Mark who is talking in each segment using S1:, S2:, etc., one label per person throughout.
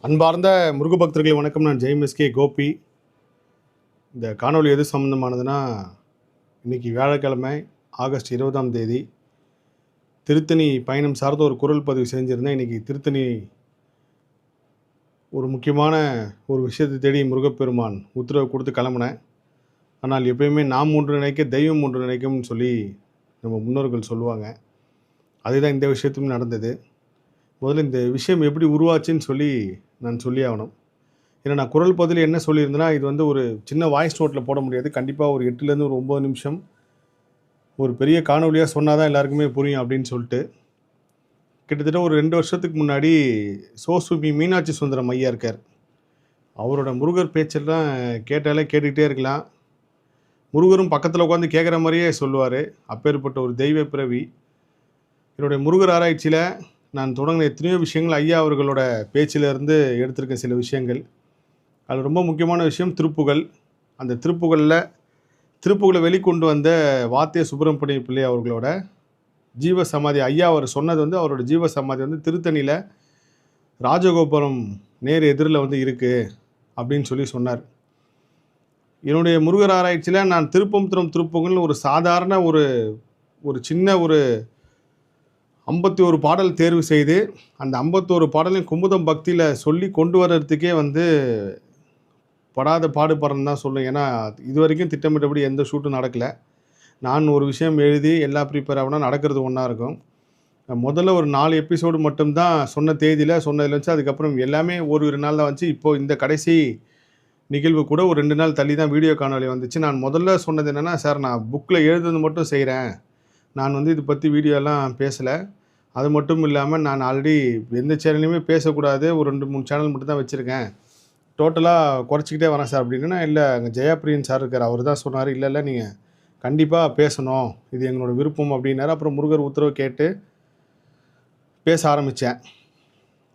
S1: அன்பார்ந்த முருக பக்தர்களே வணக்கம். நான் ஜெய்எம்எஸ்கே கோபி. இந்த காணொளி எது சம்மந்தமானதுன்னா, இன்றைக்கி வியாழக்கிழமை ஆகஸ்ட் 20ஆம் தேதி திருத்தணி பயணம் சார்ந்த ஒரு குரல் பதிவு செஞ்சுருந்தேன். இன்றைக்கி திருத்தணி ஒரு முக்கியமான ஒரு விஷயத்தை தேடி முருகப்பெருமான் உத்தரவு கொடுத்து கிளம்புனேன். ஆனால் எப்பயுமே நாம் ஒன்று நினைக்க தெய்வம் ஒன்று நினைக்கும்னு சொல்லி நம்ம முன்னோர்கள் சொல்லுவாங்க. அதுதான் இந்த விஷயத்தும் நடந்தது. முதல்ல இந்த விஷயம் எப்படி உருவாச்சுன்னு சொல்லி நான் சொல்லி ஆகணும். ஏன்னா நான் குரல் பதில் என்ன சொல்லியிருந்தேன்னா, இது வந்து ஒரு சின்ன வாய்ஸ் நோட்டில் போட முடியாது. கண்டிப்பாக ஒரு 8லேருந்து ஒரு 9 நிமிஷம் ஒரு பெரிய காணொலியாக சொன்னால் தான் எல்லாருக்குமே புரியும் அப்படின்னு சொல்லிட்டு, கிட்டத்தட்ட ஒரு 2 வருஷத்துக்கு முன்னாடி சோசுமி மீனாட்சி சுந்தரம் ஐயா இருக்கார். அவரோட முருகர் பேச்செல்லாம் கேட்டாலே கேட்டுக்கிட்டே இருக்கலாம். முருகரும் பக்கத்தில் உட்காந்து கேட்குற மாதிரியே சொல்லுவார். அப்பேற்பட்ட ஒரு தெய்வ பிறவி. என்னுடைய முருகர் ஆராய்ச்சியில் நான் தொடங்கின எத்தனையோ விஷயங்கள் ஐயா அவர்களோட பேச்சிலிருந்து எடுத்திருக்கேன். சில விஷயங்கள் அதில் ரொம்ப முக்கியமான விஷயம் திருப்புகழ். அந்த திருப்புகளை வெளிக்கொண்டு வந்த வாத்திய சுப்பிரமணிய பிள்ளை அவர்களோட ஜீவ சமாதி. ஐயா அவர் சொன்னது வந்து அவரோட ஜீவ சமாதி வந்து திருத்தணியில் ராஜகோபுரம் நேர் எதிரில் வந்து இருக்குது அப்படின்னு சொல்லி சொன்னார். என்னுடைய முருகர் ஆராய்ச்சியில் நான் திருப்புகழ் ஒரு சாதாரண ஒரு சின்ன ஒரு 51 பாடல் தேர்வு செய்து அந்த 51 பாடலையும் குமுதம் பக்தியில் சொல்லி கொண்டு வர்றதுக்கே வந்து படாத பாடுபடுறேன்னு தான் சொல்லுவேன். ஏன்னா இது வரைக்கும் திட்டமிட்டபடி எந்த ஷூட்டும் நடக்கலை. நான் ஒரு விஷயம் எழுதி எல்லாம் ப்ரிப்பேர் ஆகுனா நடக்கிறது ஒன்றா இருக்கும். முதல்ல ஒரு 4 எபிசோடு மட்டும்தான் சொன்ன தேதியில் சொன்னதில் வச்சு, அதுக்கப்புறம் எல்லாமே ஒரு நாள் தான் வந்துச்சு. இப்போது இந்த கடைசி நிகழ்வு கூட ஒரு 2 நாள் தள்ளி தான் வீடியோ காணொலி வந்துச்சு. நான் முதல்ல சொன்னது என்னென்னா, சார் நான் புக்கில் எழுதுறது மட்டும் செய்கிறேன், நான் வந்து இதை பற்றி வீடியோலாம் பேசலை. அது மட்டும் இல்லாமல் நான் ஆல்ரெடி எந்த சேனல்லையுமே பேசக்கூடாது, ஒரு 2-3 சேனல் மட்டும் தான் வச்சுருக்கேன், டோட்டலாக குறைச்சிக்கிட்டே வரேன் சார் அப்படின்னா. இல்லை, அங்கே ஜெயாபிரியன் சார் இருக்கார், அவர் தான் சொன்னார், இல்லை நீங்கள் கண்டிப்பாக பேசணும், இது எங்களோட விருப்பம் அப்படின்னாரு. அப்புறம் முருகர் உத்தரவு கேட்டு பேச ஆரம்பித்தேன்.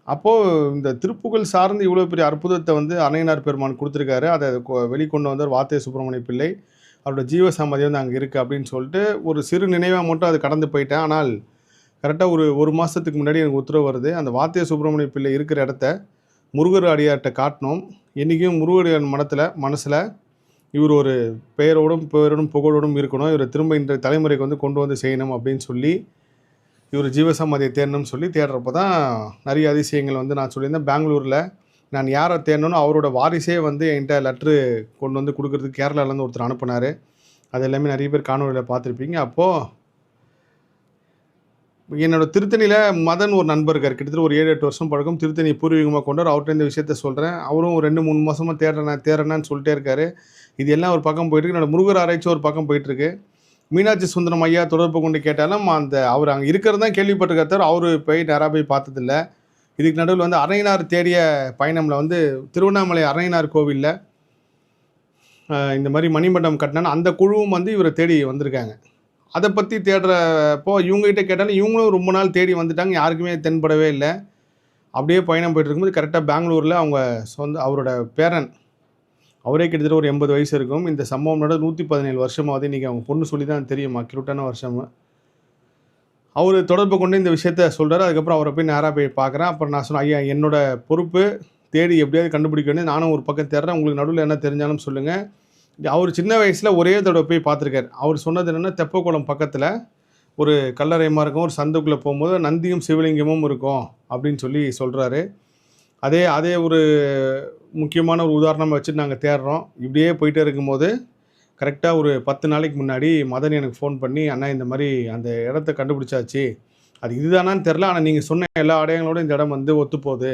S1: அப்போது இந்த திருப்புகழ் சார்ந்து இவ்வளோ பெரிய அற்புதத்தை வந்து அன்னையனார் பெருமான் கொடுத்துருக்காரு. அதை வெளிக்கொண்டு வந்தார் வாத்திய சுப்பிரமணிய பிள்ளை. அவரோட ஜீவ சமாதி வந்து அங்கே இருக்குது அப்படின்னு சொல்லிட்டு ஒரு சிறு நினைவாக மட்டும் அது கடந்து போயிட்டேன். ஆனால் கரெக்டாக ஒரு மாதத்துக்கு முன்னாடி எனக்கு உத்தரவு வருது. அந்த வாத்திய சுப்பிரமணிய பிள்ளை இருக்கிற இடத்த முருகர் அடியார்கிட்ட காட்டணும். என்றைக்கும் முருகர் மனசில் இவர் ஒரு பெயரோடும் புகழோடும் இருக்கணும், இவரை திரும்ப இந்த தலைமுறைக்கு வந்து கொண்டு வந்து செய்யணும் அப்படின்னு சொல்லி இவர் ஜீவசமாதியை தேடணும்னு சொல்லி தேடுறப்போ தான் நிறைய அதிசயங்கள் வந்து நான் சொல்லியிருந்தேன். பெங்களூரில் நான் யாரை தேடணும்னு அவரோட வாரிசே வந்து என்கிட்ட லெட்ரு கொண்டு வந்து கொடுக்குறதுக்கு கேரளாவிலேருந்து ஒருத்தர் அனுப்புனார். அது எல்லாமே நிறைய பேர் காணொலியில் பார்த்துருப்பீங்க. அப்போது என்னோடய திருத்தணியில் மதன் ஒரு நண்பர் இருக்கார். கிட்டத்தட்ட ஒரு 7-8 வருஷம் பழக்கம். திருத்தணி பூர்வீகமாக கொண்டார். அவர்கிட்ட இந்த விஷயத்த சொல்கிறேன். அவரும் ஒரு 2-3 மாதமாக தேடுறேன்னு சொல்லிட்டே இருக்கார். இது எல்லாம் ஒரு பக்கம் போயிட்டுருக்கு. என்னோடய முருகர் ஆராய்ச்சி ஒரு பக்கம் போயிட்டுருக்கு. மீனாட்சி சுந்தரம் ஐயா தொடர்பு கொண்டு கேட்டாலும் அவர் அங்கே இருக்கிறது தான் கேள்விப்பட்டிருக்கார் தவிர அவர் நேராக போய் பார்த்ததில்ல. இதுக்கு நடுவில் வந்து அரையனார் தேடிய பயணமில் வந்து திருவண்ணாமலை அரையனார் கோவிலில் இந்த மாதிரி மணிமண்டபம் கட்டினான்னு அந்த குழுவும் வந்து இவரை தேடி வந்திருக்காங்க. அதை பற்றி தேடுறப்போ இவங்ககிட்ட கேட்டாலும் இவங்களும் ரொம்ப நாள் தேடி வந்துட்டாங்க, யாருக்குமே தென்படவே இல்லை. அப்படியே பயணம் போய்ட்டு இருக்கும்போது கரெக்டாக பெங்களூரில் அவங்க அவரோட பேரன், அவரே கிட்டத்தட்ட ஒரு 80 வயசு இருக்கும். இந்த சம்பவம் 117 வருஷமாவது. இன்றைக்கி அவங்க பொண்ணு சொல்லி தான் தெரியும், அக்யூட்டான வருஷம். அவர் தொடர்பு கொண்டு இந்த விஷயத்த சொல்கிறார். அதுக்கப்புறம் அவரை போய் நேராக போய் பார்க்குறேன். அப்புறம் நான் சொன்னேன், ஐயா என்னோடய பொறுப்பு தேடி எப்படியாவது கண்டுபிடிக்க வேண்டியது, நானும் ஒரு பக்கம் தேடுறேன், உங்களுக்கு நடுவில் என்ன தெரிஞ்சாலும் சொல்லுங்கள். அவர் சின்ன வயசில் ஒரே தடவை போய் பார்த்துருக்காரு. அவர் சொன்னது என்னென்னா, தெப்பக்குளம் பக்கத்தில் ஒரு கல்லறையமாக இருக்கும், ஒரு சந்துக்குள்ளே போகும்போது நந்தியும் சிவலிங்கமும் இருக்கும் அப்படின்னு சொல்லி சொல்கிறாரு. அதே ஒரு முக்கியமான ஒரு உதாரணமாக வச்சுட்டு நாங்கள் தேடுறோம். இப்படியே போயிட்டே இருக்கும்போது கரெக்டாக ஒரு 10 நாளைக்கு முன்னாடி மதன் எனக்கு ஃபோன் பண்ணி, அண்ணா இந்த மாதிரி அந்த இடத்த கண்டுபிடிச்சாச்சு, அது இதுதானான்னு தெரில, ஆனால் நீங்கள் சொன்ன எல்லா அடையாளங்களோடும் இந்த இடம் வந்து ஒத்துப்போகுது,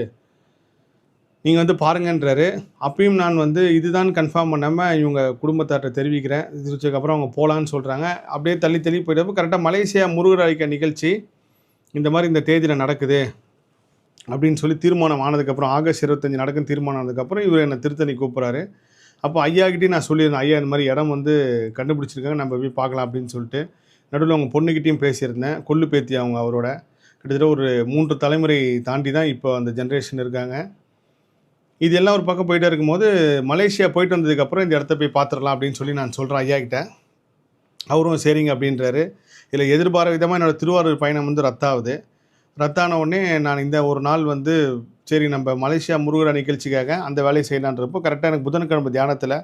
S1: நீங்கள் வந்து பாருங்கன்றாரு. அப்பயும் நான் வந்து இதுதான் கன்ஃபார்ம் பண்ணாமல் இவங்க குடும்பத்தார்கிட்ட தெரிவிக்கிறேன். தெரிவிச்சதுக்கப்புறம் அவங்க போகலான்னு சொல்கிறாங்க. அப்படியே தள்ளி போயிட்டப்போ கரெக்டாக மலேசியா முருகர் அழைக்க நிகழ்ச்சி இந்த மாதிரி இந்த தேதியில் நடக்குது அப்படின்னு சொல்லி தீர்மானம் ஆனதுக்கப்புறம், ஆகஸ்ட் 25 நடக்கும் தீர்மானம் ஆனதுக்கப்புறம் இவர் என்னை திருத்தணி கூப்பிட்றாரு. அப்போ ஐயாக்கிட்டையும் நான் சொல்லியிருந்தேன், ஐயா இந்த மாதிரி இடம் வந்து கண்டுபிடிச்சிருக்காங்க, நம்ம போய் பார்க்கலாம் அப்படின்னு சொல்லிட்டு. நடுவில் அவங்க பொண்ணுக்கிட்டையும் பேசியிருந்தேன். கொள்ளு பேத்தி அவங்க அவரோட கிட்டத்தட்ட ஒரு 3 தலைமுறை தாண்டி தான் இப்போ அந்த ஜென்ரேஷன் இருக்காங்க. இது எல்லாம் ஒரு பக்கம் போயிட்டே இருக்கும்போது மலேசியா போயிட்டு வந்ததுக்கப்புறம் இந்த இடத்த போய் பார்த்துடலாம் அப்படின்னு சொல்லி நான் சொல்கிறேன் ஐயா கிட்ட. அவரும் சரிங்க அப்படின்றாரு. இதில் எதிர்பாராத விதமாக என்னோடய திருவாரூர் பயணம் வந்து ரத்தான உடனே நான் இந்த ஒரு நாள் வந்து சரி நம்ம மலேசியா முருகர் நிகழ்ச்சிக்காக அந்த வேலையை செய்யலான்றப்போ கரெக்டாக எனக்கு புதன்கிழமை தியானத்தில்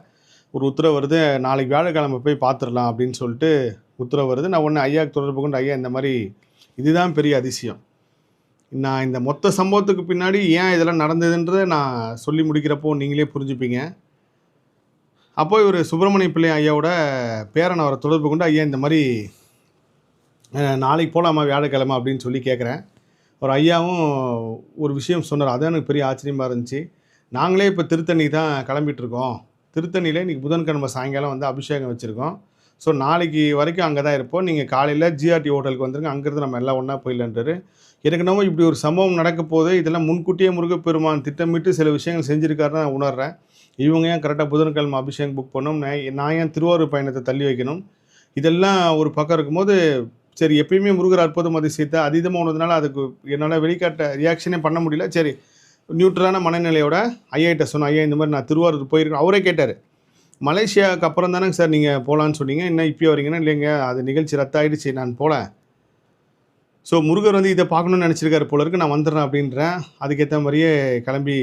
S1: ஒரு உத்தரவு வருது, நாளைக்கு வியாழக்கிழமை போய் பார்த்துடலாம் அப்படின்னு சொல்லிட்டு உத்தரவு வருது. நான் உடனே ஐயாவுக்கு தொடர்பு கொண்டு, ஐயா இந்த மாதிரி இதுதான் பெரிய அதிசயம். நான் இந்த மொத்த சம்பவத்துக்கு பின்னாடி ஏன் இதெல்லாம் நடந்ததுன்றதை நான் சொல்லி முடிக்கிறப்போ நீங்களே புரிஞ்சுப்பீங்க. அப்போ இவர் சுப்பிரமணிய பிள்ளை ஐயாவோட பேரன் அவரை தொடர்பு கொண்டு, ஐயா இந்த மாதிரி நாளைக்கு போகலாமா வியாழக்கிழமை அப்படின்னு சொல்லி கேட்குறேன். ஒரு ஐயாவும் ஒரு விஷயம் சொன்னார். அதான் எனக்கு பெரிய ஆச்சரியமாக இருந்துச்சு. நாங்களே இப்போ திருத்தணி தான் கிளம்பிட்டுருக்கோம். திருத்தணியில் இன்றைக்கி புதன்கிழமை சாயங்காலம் வந்து அபிஷேகம் வச்சுருக்கோம். ஸோ நாளைக்கு வரைக்கும் அங்கே தான் இருப்போம். நீங்கள் காலையில் ஜிஆர்டி ஹோட்டலுக்கு வந்துருங்க, அங்கேருந்து நம்ம எல்லாம் ஒன்றா போயிடலான்றாரு. எனக்கு நம்ம இப்படி ஒரு சம்பவம் நடக்க போது இதெல்லாம் முன்கூட்டியே முருகப்பெருமான் திட்டமிட்டு சில விஷயங்கள் செஞ்சுருக்காருன்னு நான் உணர்றேன். இவங்க ஏன் கரெக்டாக புதன்கிழமை அபிஷேகம் புக் பண்ணணும், நான் ஏன் திருவாரூர் பயணத்தை தள்ளி வைக்கணும், இதெல்லாம் ஒரு பக்கம் இருக்கும்போது சரி எப்பயுமே முருகர் அற்புதம் அதிசயத்தை அதீதமாக உணர்ந்தனால அதுக்கு என்னால் வெளிக்காட்ட ரியாக்ஷனே பண்ண முடியல. சரி நியூட்ரலான மனநிலையோட ஐயாட்ட சொன்னேன், ஐயா இந்த மாதிரி நான் திருவாரூர் போயிருக்கேன். அவரே கேட்டார், மலேசியாவுக்கு அப்புறம் தானே சார் நீங்கள் போகலான்னு சொன்னீங்க, என்ன இப்போயே வரீங்கன்னா, இல்லைங்க அது நிகழ்ச்சி ரத்தாயிடுச்சு நான் போகல. ஸோ முருகர் வந்து இதை பார்க்கணுன்னு நினச்சிருக்காரு போல இருக்கு, நான் வந்துடுறேன் அப்படின்றேன். அதுக்கேற்ற மாதிரியே கிளம்பி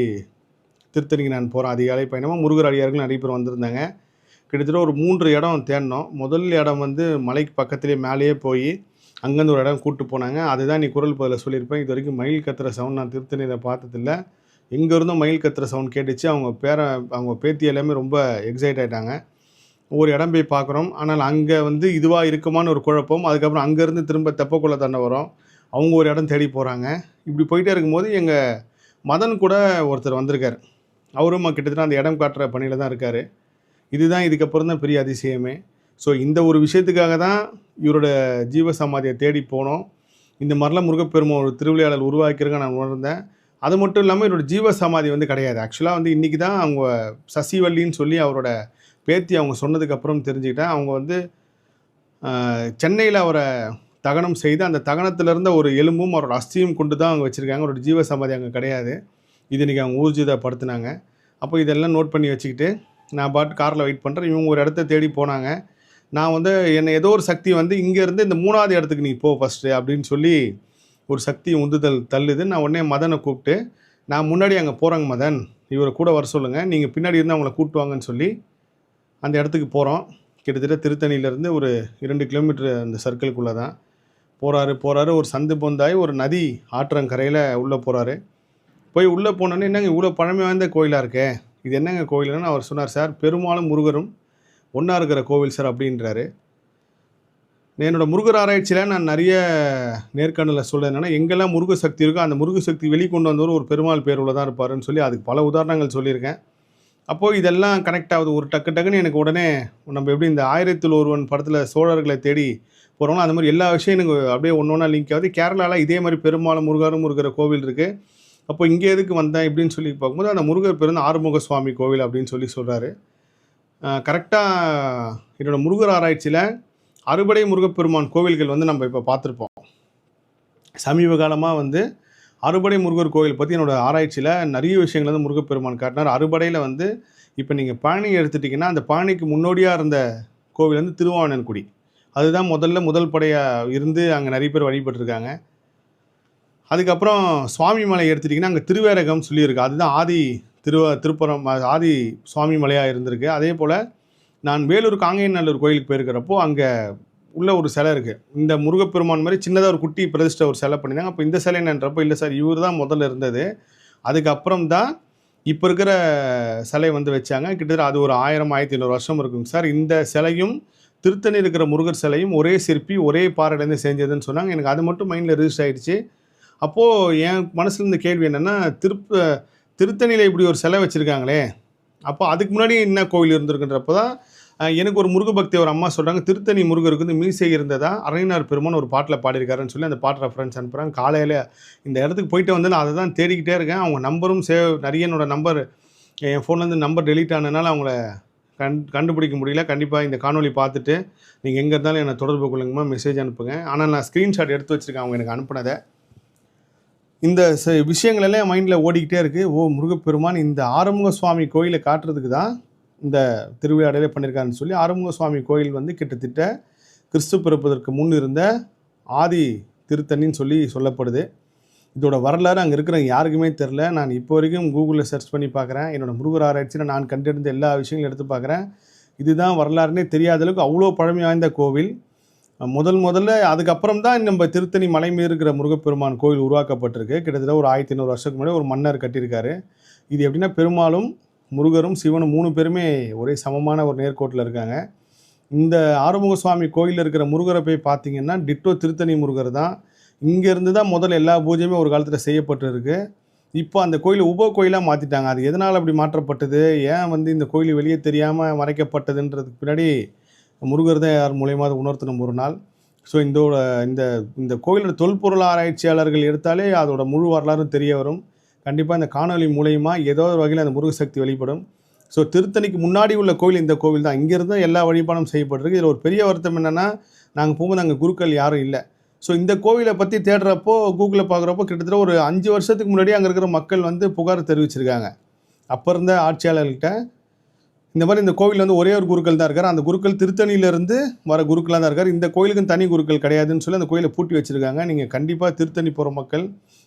S1: திருத்தணிக்கு நான் போகிறேன். அதிகாலை பயணமாக முருகர் அடியார்கள் நிறைய பேர் வந்திருந்தாங்க. கிட்டத்தட்ட ஒரு 3 இடம் தேடினோம். முதல் இடம் வந்து மலைக்கு பக்கத்துலேயே மேலேயே போய் அங்கேருந்து ஒரு இடம் கூப்பிட்டு போனாங்க. அதுதான் நீ குரல் பதில் சொல்லியிருப்பேன். இது வரைக்கும் மயில் கத்துற சவுண்ட் நான் திருத்தணியில் பார்த்ததில்ல. எங்கேருந்தும் மயில் கத்துற சவுண்ட் கேட்டுச்சு. அவங்க பேத்தி எல்லாமே ரொம்ப எக்ஸைட் ஆகிட்டாங்க. ஒரு இடம் போய் பார்க்குறோம். ஆனால் அங்கே வந்து இதுவாக இருக்குமான்னு ஒரு குழப்பம். அதுக்கப்புறம் அங்கேருந்து திரும்ப தெப்பக்குள்ள தாண்ட வரோம். அவங்க ஒரு இடம் தேடி போகிறாங்க. இப்படி போயிட்டே இருக்கும்போது எங்கள் மதன் கூட ஒருத்தர் வந்திருக்கார். அவரும் கிட்டத்தட்ட அந்த இடம் காட்டுற பணியில் தான் இருக்கார். இதுதான் இதுக்கப்புறம் தான் பெரிய அதிசயமே. ஸோ இந்த ஒரு விஷயத்துக்காக தான் இவரோட ஜீவசமாதியை தேடி போனோம். இந்த மாதிரிலாம் முருகப்பெருமான் ஒரு திருவிளையாடல் உருவாக்கியிருக்க நான் உணர்ந்தேன். அது மட்டும் இல்லாமல் இவரோட ஜீவசமாதி வந்து கிடையாது. ஆக்சுவலாக வந்து இன்றைக்கி தான் அவங்க சசிவல்லின்னு சொல்லி அவரோட பேத்தி அவங்க சொன்னதுக்கப்புறம் தெரிஞ்சுக்கிட்டேன். அவங்க வந்து சென்னையில் அவரை தகனம் செய்து அந்த தகனத்தில் இருந்த ஒரு எலும்பும் அவரோட அஸ்தியும் கொண்டு தான் அவங்க வச்சுருக்காங்க. அவரோட ஜீவசமாதி அங்கே கிடையாது. இது இன்றைக்கி அவங்க ஊர்ஜிதப்படுத்தினாங்க. அப்போ இதெல்லாம் நோட் பண்ணி வச்சுக்கிட்டு நான் பாட்டு காரில் வெயிட் பண்ணுறேன். இவங்க ஒரு இடத்த தேடி போனாங்க. நான் வந்து என்னை ஏதோ ஒரு சக்தி வந்து இங்கேருந்து இந்த 3வது இடத்துக்கு நீ போ ஃபஸ்ட்டு அப்படின்னு சொல்லி ஒரு சக்தி உந்துதல் தள்ளுது. நான் உடனே மதனை கூப்பிட்டு, நான் முன்னாடி அங்கே போகிறேங்க மதன், இவரை கூட வர சொல்லுங்கள், நீங்கள் பின்னாடி இருந்து அவங்கள கூப்பிட்டு வாங்கன்னு சொல்லி அந்த இடத்துக்கு போகிறோம். கிட்டத்தட்ட திருத்தணியிலேருந்து ஒரு 2 கிலோமீட்டர் அந்த சர்க்கிளுக்குள்ளே தான் போகிறாரு. ஒரு சந்து பொந்தாய் ஒரு நதி ஆற்றங்கரையில் உள்ளே போகிறாரு. போய் உள்ளே போனோன்னே, என்னங்க இவ்வளோ பழமை வாய்ந்த கோயிலாக இருக்கே, இது என்னங்க கோயிலுன்னு அவர் சொன்னார். சார் பெருமாளும் முருகரும் ஒன்றா இருக்கிற கோவில் சார் அப்படின்றாரு. என்னோடய முருகர் ஆராய்ச்சியில் நான் நிறைய நேர்காணலில் சொல்ல என்னென்னா, எங்கெல்லாம் முருக சக்தி இருக்கோ அந்த முருக சக்தி வெளிக்கொண்டு வந்தவர் ஒரு பெருமாள் பேருள்ள தான் இருப்பாருன்னு சொல்லி அதுக்கு பல உதாரணங்கள் சொல்லியிருக்கேன். அப்போது இதெல்லாம் கனெக்ட் ஆகுது. ஒரு டக்குன்னு எனக்கு உடனே நம்ம எப்படி இந்த 1000ல் ஒருவன் படத்தில் சோழர்களை தேடி போகிறோம்னா அந்த மாதிரி எல்லா விஷயம் எனக்கு அப்படியே ஒன்று ஒன்றா லிங்க் ஆகுது. கேரளாவில் இதே மாதிரி பெருமாளும் முருகரும் இருக்கிற கோவில் இருக்குது. அப்போ இங்கே எதுக்கு வந்தேன் இப்படின்னு சொல்லி பார்க்கும்போது அந்த முருகர் பேர் வந்து ஆறுமுக சுவாமி கோவில் அப்படின்னு சொல்லி சொல்கிறாரு. கரெக்டாக என்னோடய முருகர் ஆராய்ச்சியில் அறுபடை முருகப்பெருமான் கோவில்கள் வந்து நம்ம இப்போ பார்த்துருப்போம். சமீப காலமாக வந்து அறுபடை முருகர் கோவில் பற்றி என்னோடய ஆராய்ச்சியில் நிறைய விஷயங்கள் வந்து முருகப்பெருமான் காட்டினார். அறுபடையில் வந்து இப்போ நீங்கள் பழனி எடுத்துட்டிங்கன்னா அந்த பழனிக்கு முன்னோடியாக இருந்த கோவில் வந்து திருவாவணன்குடி. அதுதான் முதல் படையாக இருந்து அங்கே நிறைய பேர் வழிபட்டுருக்காங்க. அதுக்கப்புறம் சுவாமி மலை எடுத்துட்டிங்கன்னா அங்கே திருவேரகம் சொல்லியிருக்கு. அதுதான் ஆதி திருப்புறம் ஆதி சுவாமி மலையாக இருந்திருக்கு. அதே போல் நான் வேலூர் காங்கேயநல்லூர் கோயிலுக்கு போயிருக்கிறப்போ அங்கே உள்ள ஒரு சிலை இருக்குது. இந்த முருகப்பெருமான் மாதிரி சின்னதாக ஒரு குட்டி பிரதிஷ்டை ஒரு சிலை பண்ணியிருந்தாங்க. அப்போ இந்த சிலை என்னன்றப்போ, இல்லை சார் இவர் தான் முதல்ல இருந்தது, அதுக்கப்புறம் தான் இப்போ இருக்கிற சிலை வந்து வச்சாங்க. கிட்டத்தட்ட அது ஒரு 1000 1500 வருஷம் இருக்குங்க சார். இந்த சிலையும் திருத்தணி இருக்கிற முருகர் சிலையும் ஒரே சிற்பி ஒரே பாறையிலேருந்து செஞ்சதுன்னு சொன்னாங்க. எனக்கு அது மட்டும் மைண்டில் ரிஜிஸ்டர் ஆகிடுச்சு. அப்போது என் மனசில் இருந்த கேள்வி என்னென்னா, திருத்தணியில் இப்படி ஒரு சிலை வச்சுருக்காங்களே, அப்போ அதுக்கு முன்னாடி என்ன கோவில் இருந்திருக்குன்றப்போ தான் எனக்கு ஒரு முருக பக்தி ஒரு அம்மா சொல்கிறாங்க, திருத்தணி முருகருக்கு வந்து மீசை இருந்ததா அரையனார் பெருமான் ஒரு பாட்டில் பாடியிருக்காருன்னு சொல்லி அந்த பாட்டு ரெஃபரன்ஸ் அனுப்புகிறாங்க. காலையில் இந்த இடத்துக்கு போயிட்டு வந்து நான் அதை தான் தேடிக்கிட்டே இருக்கேன். அவங்க நம்பரும் நிறைய என்னோடய நம்பர் என் ஃபோன்லேருந்து நம்பர் டெலீட் ஆனதுனால அவங்கள கண்டுபிடிக்க முடியல. கண்டிப்பாக இந்த காணொலி பார்த்துட்டு நீங்கள் எங்கே இருந்தாலும் என்னை தொடர்பு கொள்ளுங்கம்மா, மெசேஜ் அனுப்புங்க. ஆனால் நான் ஸ்க்ரீன்ஷாட் எடுத்து வச்சுருக்கேன் அவங்க எனக்கு அனுப்புனதை. இந்த விஷயங்களெல்லாம் என் மைண்டில் ஓடிக்கிட்டே இருக்குது. ஓ, முருகப்பெருமான் இந்த ஆறுமுக சுவாமி கோயிலை காட்டுறதுக்கு தான் இந்த திருவிளையாடலே பண்ணியிருக்காருன்னு சொல்லி. ஆறுமுக சுவாமி கோயில் வந்து கிட்டத்தட்ட கிறிஸ்து பிறப்பதற்கு முன் இருந்த ஆதி திருத்தணின்னு சொல்லி சொல்லப்படுது. இதோட வரலாறு அங்கே இருக்கிற யாருக்குமே தெரில. நான் இப்போ வரைக்கும் கூகுளில் சர்ச் பண்ணி பார்க்குறேன். என்னோட முருகர் ஆராய்ச்சியில் நான் கண்டறிந்த எல்லா விஷயங்களும் எடுத்து பார்க்குறேன். இதுதான் வரலாறுனே தெரியாத அளவுக்கு அவ்வளோ பழமை வாய்ந்த கோவில். முதல்ல அதுக்கப்புறம் தான் நம்ம திருத்தணி மலை மீது இருக்கிற முருகப்பெருமான் கோவில் உருவாக்கப்பட்டிருக்கு. கிட்டத்தட்ட ஒரு 1500 வருஷத்துக்கு முன்னாடி ஒரு மன்னர் கட்டியிருக்காரு. இது எப்படின்னா பெருமாளும் முருகரும் சிவனும் 3 பேருமே ஒரே சமமான ஒரு நேர்கோட்டில் இருக்காங்க. இந்த ஆறுமுக சுவாமி கோயிலில் இருக்கிற முருகரை போய் பார்த்தீங்கன்னா டிட்டோ திருத்தணி முருகர் தான். இங்கேருந்து தான் முதல்ல எல்லா பூஜையுமே ஒரு காலத்தில் செய்யப்பட்டு இருக்கு. இப்போ அந்த கோயிலை உப கோயிலாக மாற்றிட்டாங்க. அது எதனால் அப்படி மாற்றப்பட்டது, ஏன் வந்து இந்த கோயில் வெளியே தெரியாமல் மறைக்கப்பட்டதுன்றதுக்கு பின்னாடி முருகர் தான் யார் மூலயமா அதை உணர்த்தணும் ஒரு நாள். ஸோ இந்த இந்த கோயிலோட தொல்பொருள் ஆராய்ச்சியாளர்கள் எடுத்தாலே அதோட முழு வரலாறும் தெரிய வரும். கண்டிப்பாக இந்த காணொலி மூலயமா ஏதோ ஒரு வகையில் அந்த முருக சக்தி வெளிப்படும். ஸோ திருத்தணிக்கு முன்னாடி உள்ள கோவில் இந்த கோவில் தான். இங்கேருந்து எல்லா வழிபாடும் செய்யப்பட்டிருக்கு. இதில் ஒரு பெரிய வருத்தம் என்னென்னா, நாங்கள் போகும்போது அங்கே குருக்கள் யாரும் இல்லை. ஸோ இந்த கோவிலை பற்றி தேடுறப்போ கூகுளில் பார்க்குறப்போ கிட்டத்தட்ட ஒரு 5 வருஷத்துக்கு முன்னாடி அங்கே இருக்கிற மக்கள் வந்து புகார் தெரிவிச்சிருக்காங்க. அப்போ இருந்த ஆட்சியாளர்கிட்ட இந்த மாதிரி இந்த கோவில் வந்து ஒரே ஒரு குருக்கள் தான் இருக்கார். அந்த குருக்கள் திருத்தணியிலேருந்து வர குருக்களாக தான் இருக்கார். இந்த கோயிலுக்கும் தனி குருக்கள் கிடையாதுன்னு சொல்லி அந்த கோயிலை பூட்டி வச்சுருக்காங்க. நீங்கள் கண்டிப்பாக திருத்தணி போகிற மக்கள்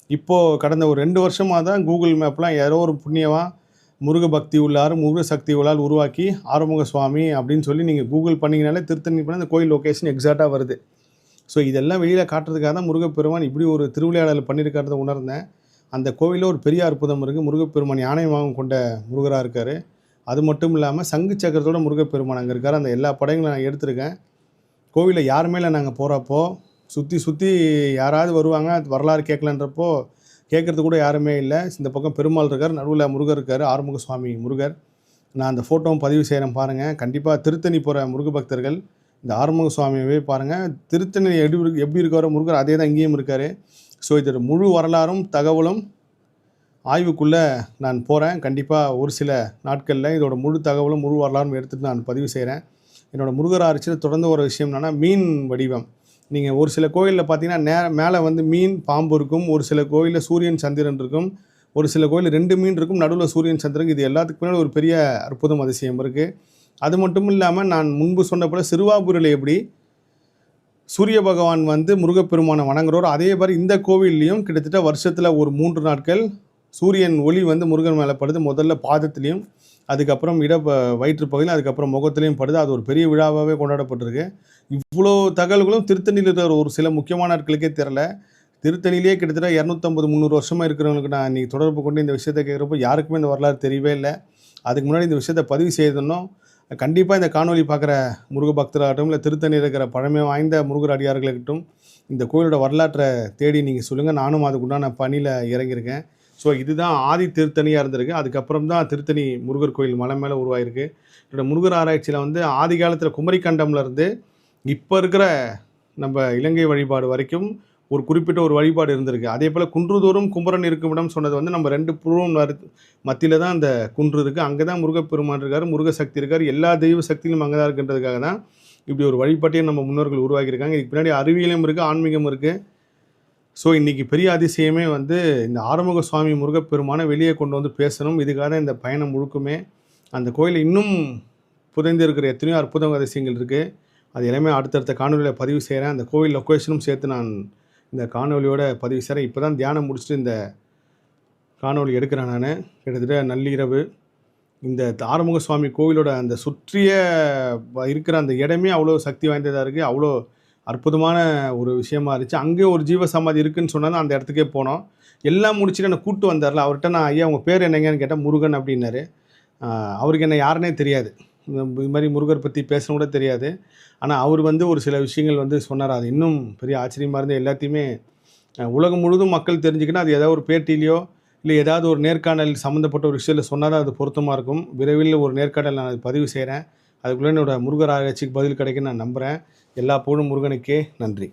S1: இப்போது கடந்த ஒரு 2 வருஷமாக தான் கூகுள் மேப்லாம் யாரோ ஒரு புண்ணியவா முருக பக்தி உள்ளார், முருக சக்தி உள்ளால் உருவாக்கி ஆறுமுக சுவாமி அப்படின்னு சொல்லி நீங்கள் கூகுள் பண்ணிங்கனாலே திருத்தணி பண்ண அந்த கோயில் லொக்கேஷன் எக்ஸாக்டாக வருது. ஸோ இதெல்லாம் வெளியில் காட்டுறதுக்காக தான் முருகப்பெருமான் இப்படி ஒரு திருவிளையாடல் பண்ணியிருக்கிறத உணர்ந்தேன். அந்த கோவிலில் ஒரு பெரிய அற்புதம் இருக்குது. முருகப்பெருமான் யானை வாகம் கொண்ட முருகராக இருக்கார். அது மட்டும் இல்லாமல் சங்கு சக்கரத்தோட முருகப்பெருமான் அங்கே இருக்கார். அந்த எல்லா படங்களும் நான் எடுத்திருக்கேன். கோவிலில் யாருமே இல்லை, நாங்கள் போகிறப்போ சுற்றி யாராவது வருவாங்க வரலாறு கேட்கலன்றப்போ கேட்குறது கூட யாருமே இல்லை. இந்த பக்கம் பெருமாள் இருக்கார், நடுவில் முருகர் இருக்கார், ஆறுமுக சுவாமி முருகர். நான் அந்த ஃபோட்டோவும் பதிவு செய்கிறேன் பாருங்கள். கண்டிப்பாக திருத்தணி போகிற முருக பக்தர்கள் இந்த ஆறுமுக சுவாமியவே பாருங்கள். திருத்தணி எப்படி இருக்காரோ முருகர் அதே தான் இங்கேயும் இருக்கார். ஸோ இதோட முழு வரலாறும் தகவலும் ஆய்வுக்குள்ளே நான் போகிறேன். கண்டிப்பாக ஒரு சில நாட்களில் இதோட முழு தகவலும் முழு வரலாறும் எடுத்துகிட்டு நான் பதிவு செய்கிறேன். என்னோடய முருகர் ஆராய்ச்சியில் தொடர்ந்து ஒரு விஷயம் என்னென்னா மீன் வடிவம். நீங்கள் ஒரு சில கோயிலில் பார்த்தீங்கன்னா மேலே வந்து மீன் பாம்பு இருக்கும், ஒரு சில கோயிலில் சூரியன் சந்திரன் இருக்கும், ஒரு சில கோயிலில் 2 மீன் இருக்கும், நடுவில் சூரியன் சந்திரன். இது எல்லாத்துக்கு பின்னாடி ஒரு பெரிய அற்புதம் அதிசயம் இருக்குது. அது மட்டும் இல்லாமல் நான் முன்பு சொன்ன போல சிறுவாபுரியில் எப்படி சூரிய பகவான் வந்து முருகப்பெருமானை வணங்குறோர், அதே மாதிரி இந்த கோவில்லையும் கிட்டத்தட்ட வருஷத்தில் ஒரு 3 நாட்கள் சூரியன் ஒளி வந்து முருகன் மேலே படுது. முதல்ல பாதத்துலேயும், அதுக்கப்புறம் வயிற்று பகுதியில், அதுக்கப்புறம் முகத்துலேயும் படுது. அது ஒரு பெரிய விழாவாகவே கொண்டாடப்பட்டிருக்கு. இவ்வளோ தகவல்களும் திருத்தணியில் இருக்கிற ஒரு சில முக்கியமான ஆட்களுக்கே தெரில. திருத்தணியிலே கிட்டத்தட்ட 250-300 வருஷமாக இருக்கிறவங்களுக்கு நான் இன்றைக்கி தொடர்பு கொண்டு இந்த விஷயத்தை கேட்குறப்போ யாருக்குமே இந்த வரலாறு தெரியவே இல்லை. அதுக்கு முன்னாடி இந்த விஷயத்தை பதிவு செய்யணும். கண்டிப்பாக இந்த காணொலி பார்க்குற முருக பக்தராகட்டும், இல்லை திருத்தணியில் இருக்கிற பழமை வாய்ந்த முருகர் அடியார்களாகட்டும், இந்த கோயிலோட வரலாற்றை தேடி நீங்கள் சொல்லுங்கள். நானும் அதுக்குண்டான பணியில் இறங்கியிருக்கேன். ஸோ இதுதான் ஆதி திருத்தணியாக இருந்திருக்கு. அதுக்கப்புறம் தான் திருத்தணி முருகர் கோயில் மலை மேலே உருவாயிருக்கு. என்னோட முருகர் ஆராய்ச்சியில் வந்து ஆதி காலத்தில் குமரிக்கண்டம்லேருந்து இப்போ இருக்கிற நம்ம இலங்கை வழிபாடு வரைக்கும் ஒரு குறிப்பிட்ட ஒரு வழிபாடு இருந்திருக்கு. அதே போல் குன்றுதோறும் குமரன் இருக்குமிடம் சொன்னது வந்து நம்ம 2 புருவம் மத்தியில் தான் அந்த குன்று இருக்குது. அங்கே தான் முருகப்பெருமான் இருக்கார், முருக சக்தி இருக்கார். எல்லா தெய்வ சக்தியும் அங்கே தான் இருக்குன்றதுக்காக தான் இப்படி ஒரு வழிபாட்டையும் நம்ம முன்னோர்கள் உருவாக்கியிருக்காங்க. இதுக்கு பின்னாடி அறிவியலும் இருக்குது, ஆன்மீகம் இருக்குது. ஸோ இன்றைக்கி பெரிய அதிசயமே வந்து இந்த ஆறுமுக சுவாமி முருகப்பெருமானை வெளியே கொண்டு வந்து பேசணும். இதுக்காக தான் இந்த பயணம் முழுக்குமே. அந்த கோயிலில் இன்னும் புதைந்து இருக்கிற எத்தனையோ அற்புத அதிசயங்கள் இருக்குது. அது எல்லாமே அடுத்தடுத்த காணொலியில் பதிவு செய்கிறேன். அந்த கோவில் லொக்கேஷனும் சேர்த்து நான் இந்த காணொலியோட பதிவு செய்கிறேன். இப்போ தான் தியானம் முடிச்சுட்டு இந்த காணொலி எடுக்கிறேன் நான். கிட்டத்தட்ட நள்ளிரவு. இந்த ஆறுமுக சுவாமி கோவிலோட அந்த சுற்றிய இருக்கிற அந்த இடமே அவ்வளோ சக்தி வாய்ந்ததாக இருக்குது. அவ்வளோ அற்புதமான ஒரு விஷயமா இருந்துச்சு. அங்கே ஒரு ஜீவ சமாதி இருக்குதுன்னு சொன்னால் அந்த இடத்துக்கே போனோம். எல்லாம் முடிச்சுட்டு என்னை கூப்பிட்டு வந்தார்ல, அவர்கிட்ட நான் ஐயா உங்கள் பேர் என்னங்கன்னு கேட்டால் முருகன் அப்படின்னாரு. அவருக்கு என்ன யாருன்னே தெரியாது, இது மாதிரி முருகர் பற்றி பேசணும் கூட தெரியாது. ஆனால் அவர் வந்து ஒரு சில விஷயங்கள் வந்து சொன்னார். அது இன்னும் பெரிய ஆச்சரியமாக இருந்து எல்லாத்தையுமே உலகம் முழுதும் மக்கள் தெரிஞ்சுக்கினா அது ஏதாவது ஒரு பேட்டிலையோ இல்லை ஏதாவது ஒரு நேர்காணல் சம்மந்தப்பட்ட ஒரு விஷயத்தில் சொன்னால் தான் அது பொருத்தமாக இருக்கும். விரைவில் ஒரு நேர்காணல் நான் பதிவு செய்கிறேன். அதுக்குள்ளே என்னோடய முருகர் ஆராய்ச்சிக்கு பதில் கிடைக்குன்னு நான் நம்புகிறேன். எல்லா புகழும் முருகனுக்கே. நன்றி.